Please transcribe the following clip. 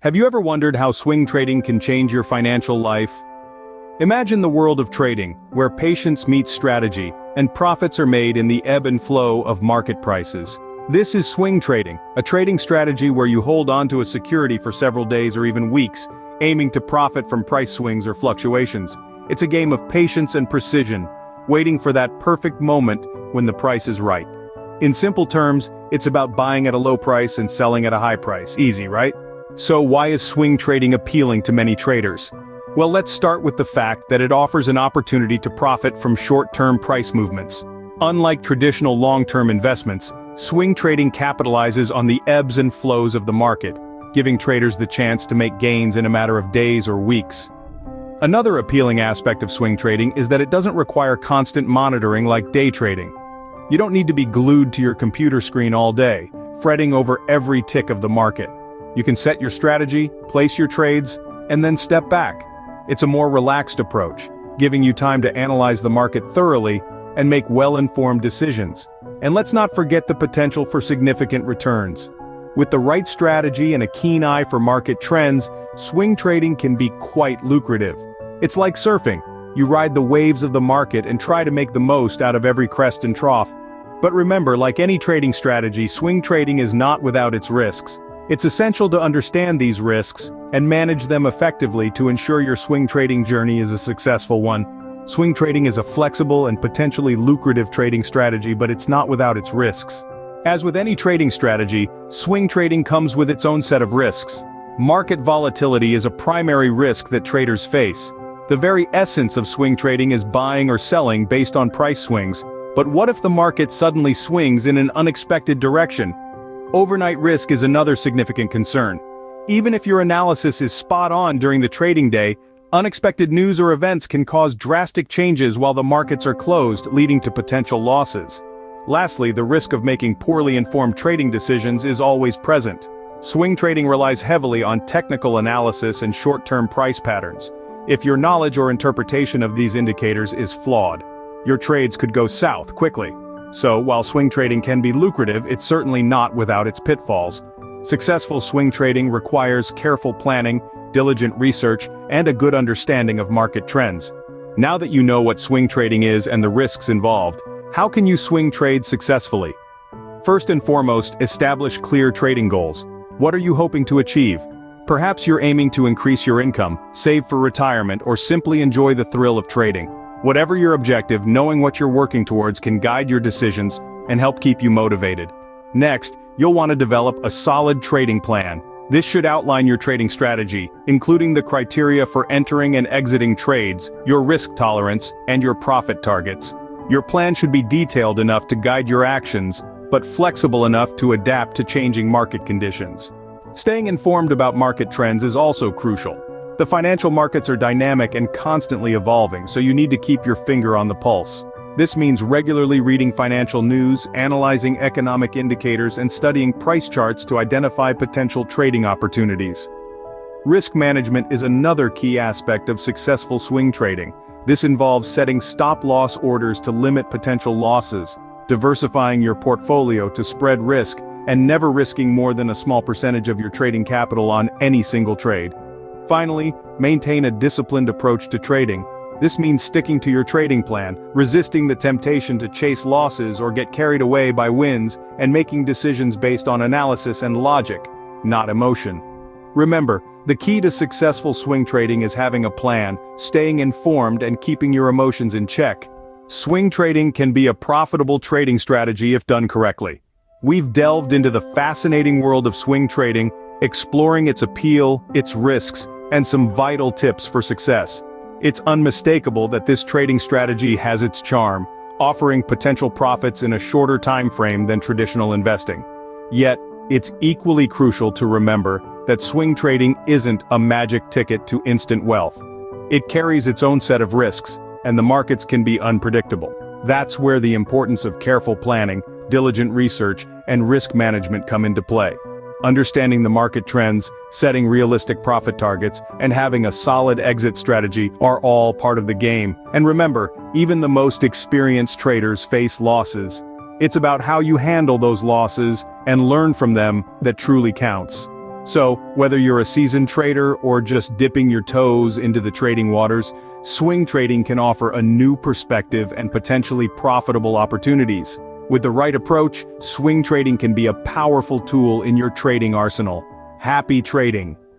Have you ever wondered how swing trading can change your financial life? Imagine the world of trading, where patience meets strategy, and profits are made in the ebb and flow of market prices. This is swing trading, a trading strategy where you hold on to a security for several days or even weeks, aiming to profit from price swings or fluctuations. It's a game of patience and precision, waiting for that perfect moment when the price is right. In simple terms, it's about buying at a low price and selling at a high price. Easy, right? So why is swing trading appealing to many traders? Well, let's start with the fact that it offers an opportunity to profit from short-term price movements. Unlike traditional long-term investments, swing trading capitalizes on the ebbs and flows of the market, giving traders the chance to make gains in a matter of days or weeks. Another appealing aspect of swing trading is that it doesn't require constant monitoring like day trading. You don't need to be glued to your computer screen all day, fretting over every tick of the market. You can set your strategy, place your trades, and then step back. It's a more relaxed approach, giving you time to analyze the market thoroughly and make well-informed decisions. And let's not forget the potential for significant returns. With the right strategy and a keen eye for market trends, swing trading can be quite lucrative. It's like surfing. You ride the waves of the market and try to make the most out of every crest and trough. But remember, like any trading strategy, swing trading is not without its risks. It's essential to understand these risks and manage them effectively to ensure your swing trading journey is a successful one. Swing trading is a flexible and potentially lucrative trading strategy, but it's not without its risks. As with any trading strategy, swing trading comes with its own set of risks. Market volatility is a primary risk that traders face. The very essence of swing trading is buying or selling based on price swings. But what if the market suddenly swings in an unexpected direction? Overnight risk is another significant concern. Even if your analysis is spot on during the trading day, unexpected news or events can cause drastic changes while the markets are closed, leading to potential losses. Lastly, the risk of making poorly informed trading decisions is always present. Swing trading relies heavily on technical analysis and short-term price patterns. If your knowledge or interpretation of these indicators is flawed, your trades could go south quickly. So, while swing trading can be lucrative, it's certainly not without its pitfalls. Successful swing trading requires careful planning, diligent research, and a good understanding of market trends. Now that you know what swing trading is and the risks involved, how can you swing trade successfully? First and foremost, establish clear trading goals. What are you hoping to achieve? Perhaps you're aiming to increase your income, save for retirement, or simply enjoy the thrill of trading. Whatever your objective, knowing what you're working towards can guide your decisions and help keep you motivated. Next, you'll want to develop a solid trading plan. This should outline your trading strategy, including the criteria for entering and exiting trades, your risk tolerance, and your profit targets. Your plan should be detailed enough to guide your actions, but flexible enough to adapt to changing market conditions. Staying informed about market trends is also crucial. The financial markets are dynamic and constantly evolving, so you need to keep your finger on the pulse. This means regularly reading financial news, analyzing economic indicators, and studying price charts to identify potential trading opportunities. Risk management is another key aspect of successful swing trading. This involves setting stop-loss orders to limit potential losses, diversifying your portfolio to spread risk, and never risking more than a small percentage of your trading capital on any single trade. Finally, maintain a disciplined approach to trading. This means sticking to your trading plan, resisting the temptation to chase losses or get carried away by wins, and making decisions based on analysis and logic, not emotion. Remember, the key to successful swing trading is having a plan, staying informed, and keeping your emotions in check. Swing trading can be a profitable trading strategy if done correctly. We've delved into the fascinating world of swing trading, exploring its appeal, its risks, and some vital tips for success. It's unmistakable that this trading strategy has its charm, offering potential profits in a shorter time frame than traditional investing. Yet, it's equally crucial to remember that swing trading isn't a magic ticket to instant wealth. It carries its own set of risks, and the markets can be unpredictable. That's where the importance of careful planning, diligent research, and risk management come into play. Understanding the market trends, setting realistic profit targets, and having a solid exit strategy are all part of the game. And remember, even the most experienced traders face losses. It's about how you handle those losses and learn from them that truly counts. So, whether you're a seasoned trader or just dipping your toes into the trading waters, swing trading can offer a new perspective and potentially profitable opportunities. With the right approach, swing trading can be a powerful tool in your trading arsenal. Happy trading!